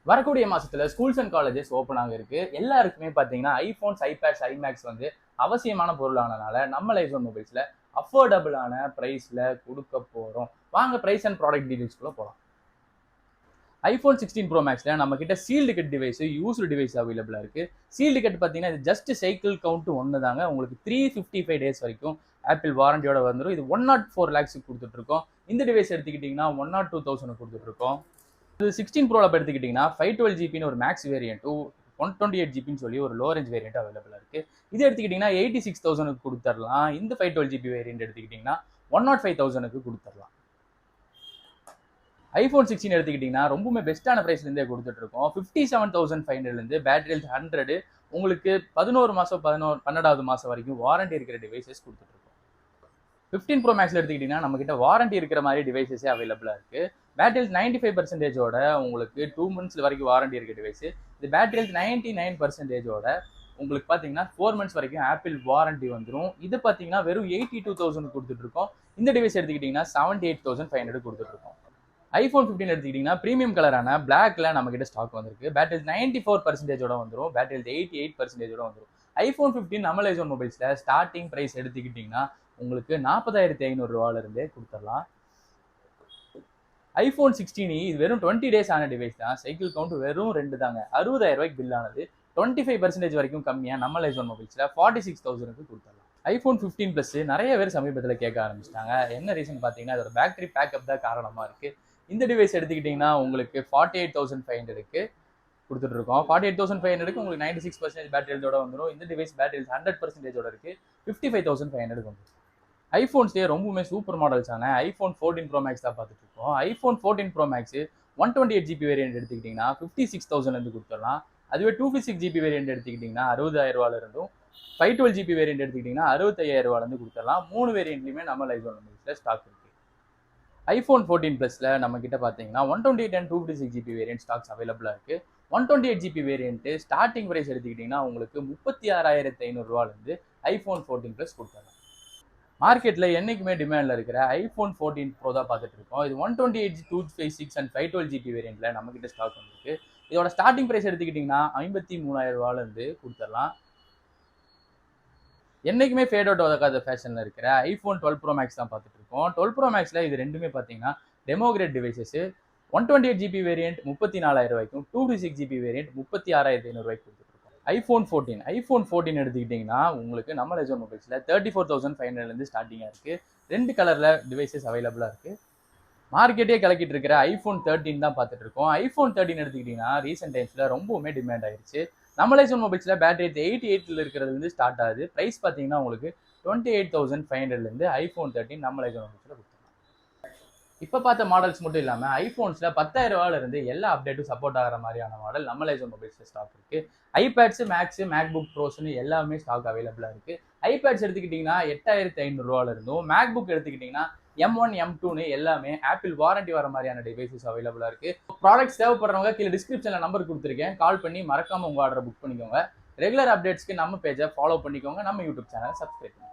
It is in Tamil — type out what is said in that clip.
வரக்கூடிய மாசத்துல ஸ்கூல்ஸ் அண்ட் காலேஜஸ் ஓப்பன் ஆக இருக்கு. எல்லாருக்குமே பாத்தீங்கன்னா ஐபோன்ஸ், ஐபேட்ஸ், ஐமேக்ஸ் வந்து அவசியமான பொருளானனால நம்ம லைஃப் மொபைல்ஸ்ல அஃபோர்டபுளான பிரைஸ்ல கொடுக்க போறோம். வாங்க பிரைஸ் அண்ட் ப்ராடக்ட் டீடைல்ஸ்குள்ள போலாம். ஐபோன் 16 ப்ரோ மேக்ஸ்ல நம்ம கிட்ட sealed cut device, used device அவைலபிளா இருக்கு. சீல்டு கட் பாத்தீங்கன்னா இது ஜஸ்ட் சைக்கிள் கவுண்ட் ஒன்று தாங்க. உங்களுக்கு 355 டேஸ் வரைக்கும் ஆப்பிள் வாரண்டியோட வந்துடும். இது 104 lakhs கொடுத்துட்டு இருக்கோம். இந்த டிவைஸ் எடுத்துக்கிட்டீங்கன்னா 102,000 கொடுத்துட்டு இருக்கோம். இது 16 ப்ரோல எடுத்துக்கிட்டீங்கன்னா 512GB ஒரு மேக்ஸ் வேரியண்ட்டும் 128GB சொல்லி ஒரு லோ ரேஞ்ச் வேரியண்ட் அவைலபிளா இருக்கு. இது எடுத்துக்கிட்டீங்கன்னா 86,000 கொடுத்துடலாம். இந்த 512GB வேரியண்ட் எடுத்துக்கிட்டீங்கன்னா 105,000 கொடுத்துடலாம். ஐபோன் 16 எடுத்துக்கிட்டீங்கன்னா ரொம்பவுமே பெஸ்ட்டான பிரைஸ்ல இருந்தே கொடுத்துட்டு இருக்கோம். 57,500 இருந்து பேட்டரி ஹெல்த் 100 உங்களுக்கு 11 மாசம் 12வது மாசம் வரைக்கும் வாரண்டி இருக்கிற டிவைசஸ் கொடுத்துட்டு இருக்கோம். 15 ப்ரோ மேக்ஸ்ல எடுத்துக்கிட்டீங்கன்னா நம்ம கிட்ட வாரண்டி இருக்கிற மாதிரி டிவைசஸே அவைலபிளா இருக்கு. பேட்டரி ஹெல்த் 95%ஓட உங்களுக்கு 2 months வரைக்கும் வாரண்டி இருக்க டிவைஸ். இது பேட்டரி ஹெல்த் 99%ஓட உங்களுக்கு பாத்தீங்கன்னா 4 months வரைக்கும் ஆப்பிள் வாரண்டி வந்துடும். இது பாத்தீங்கன்னா வெறும் 82,000 கொடுத்துட்டு இருக்கோம். இந்த டிவைஸ் எடுத்துக்கிட்டீங்கன்னா 78,500 கொடுத்துட்டு இருக்கோம். ஐபோன் 15 எடுத்துக்கிட்டீங்கன்னா பிரீமியம் கலரான பிளாக்ல நம்ம கிட்ட ஸ்டாக் வந்திருக்கு. பேட்டரி 94%ஓட வந்துடும். பேட்டரி 88%ஓட வந்துடும். ஐபோன் 15 நம்ம லைசோன் மொபைல்ஸ்ல ஸ்டார்டிங் பிரைஸ் எடுத்துக்கிட்டீங்கன்னா உங்களுக்கு 40,500 இருந்தே கொடுத்துடலாம். ஐபோன் 16 இது வெறும் 20 days ஆன டிவைஸ் தான். சைக்கிள் கவுண்ட் வெறும் 2 தாங்க. 60,000 பில் ஆனது. 25% வரைக்கும் கம்மியா நம்ம லைசோன் மொபைல்ஸ்ல 46,000 கொடுத்துடலாம். ஐபோன் 15 பிளஸ் நிறைய பேர் சமீபத்தில் கேட்க ஆரம்பிச்சிட்டாங்க. என்ன ரீசன் பார்த்தீங்கன்னா அதோட பேட்டரி பேக்கப் தான் காரணமா இருக்கு. இந்த டிவைஸ் எடுத்துக்கிட்டீங்கன்னா உங்களுக்கு 48,500 கொடுத்துட்டு இருக்கோம். 48,500 உங்களுக்கு 96% பேட்டரி ஹெல்த்தோட வந்துடும். இந்த டிவைஸ் பேட்டரி 100%ஓட இருக்கு. 55,500 வந்துடும். ஐபோன்ஸ்லேயே ரொம்பவுமே சூப்பர் மாடல்ஸான ஐபோன் 14 ப்ரோ மேக்ஸ் தான் பார்த்துட்டு இருக்கோம். IPhone 14 bro maths 128GB variant எடுத்துக்கிட்டிங்கன்னா 56,000 கொடுத்துடலாம். அதுவே 256GB வேரியன்ட் எடுத்துக்கிட்டிங்கன்னா 60,000 இருந்தும் 512GB வேரியன்ட் எடுத்துக்கிட்டிங்கன்னா 65,000 கொடுத்துடலாம். 3 வேரியன்ட்லையுமே நம்ம லைசோன் மொபைல்ஸில் ஸ்டாக் இருக்கு. ஐபோன் 14 பிளஸ்ல நம்ம கிட்ட பார்த்தீங்கன்னா 128 and 256GB வேரியன்ட் ஸ்டாக்ஸ் அவைலபிளா இருக்கு. 128GB வேரியன்ட் ஸ்டார்டிங் பிரைஸ் எடுத்துக்கிட்டிங்கன்னா உங்களுக்கு 36,500 இருந்து ஐபோன் 14 பிளஸ் கொடுத்துடலாம். மார்க்கெட்ல என்னைக்குமே டிமாண்ட்ல இருக்கிற ஐபோன் 14 ப்ரோ தான் பார்த்துட்டு இருக்கோம். இது 128, 256 and 512GB வேரியன்ட்ல நம்ம கிட்ட ஸ்டாக் வந்துருக்கு. இதோட ஸ்டார்டிங் பிரைஸ் எடுத்துக்கிட்டிங்கன்னா 53,000 இருந்து கொடுத்துடலாம். என்னைக்குமே ஃபேட் அவுட் ஆகாத ஃபேஷன்ல இருக்கிற ஐபோன் 12 ப்ரோ மேக்ஸ் தான் பார்த்துட்டு இருக்கோம். 12 ப்ரோ மேக்ஸ்ல இது ரெண்டுமே பார்த்தீங்கன்னா demo grade devices. 128GB variant 34,000 256GB variant 36,500 கொடுத்துட்டு இருக்கோம். ஐபோன் 14 எடுத்துக்கிட்டிங்கன்னா உங்களுக்கு நம்ம லைசோன் மொபைல்ஸ்ல 34,500 இருந்து ஸ்டார்டிங்காக இருக்கு. 2 கலர்ல டிவைசஸ் அவைலபிளா இருக்கு. மார்க்கெட்டே கலக்கிட்டு இருக்கிற ஐபோன் 13 தான் பார்த்துட்டு இருக்கோம். ஐபோன் 13 எடுத்துக்கிட்டிங்கன்னா ரீசெண்ட் டைம்ஸ்ல ரொம்பவுமே டிமாண்ட் ஆயிடுச்சு. நம்ம லைசோன் மொபைல்ஸ்ல பேட்டரி 88 இருக்கிறதுல இருந்து ஸ்டார்ட் ஆகுது. பிரைஸ் பார்த்தீங்கன்னா உங்களுக்கு 28,500 இருந்து ஐபோன் 13 நம்ம லைசோன் மொபைல்ஸ்ல கொடுத்துருக்காங்க. இப்போ பார்த்த மாடல்ஸ் மட்டும் இல்லாமல் ஐபோன்ஸ்ல 10,000 இருந்து எல்லா அப்டேட்டும் சப்போர்ட் ஆகிற மாதிரியான மாடல் நம்ம லைசோன் மொபைல்ஸ்ல ஸ்டாக் இருக்கு. ஐபேட்ஸ், மேக்ஸ், மேக்புக் ப்ரோஸ்னு எல்லாமே ஸ்டாக் அவைலபிளா இருக்கு. ஐபேட்ஸ் எடுத்துக்கிட்டிங்கன்னா 8,500 இருந்தும், மேக்புக் எடுத்துக்கிட்டிங்கன்னா M1, M2ன்னு எல்லாமே ஆப்பிள் வாரண்டி வர மாதிரியான டிவைசஸ் அவைலபிளா இருக்கு. ப்ராடக்ட்ஸ் தேவைப்படுறவங்க கீழே டிஸ்கிரிப்ஷன்ல நம்பர் கொடுத்துருக்கேன். கால் பண்ணி மறக்காம உங்க ஆர்டரை புக் பண்ணிக்கோங்க. ரெகுலர் அப்டேட்ஸ்க்கு நம்ம பேஜை ஃபாலோ பண்ணிக்கோங்க. நம்ம யூடியூப் சேனலை சப்ஸ்கிரைப் பண்ணுங்க.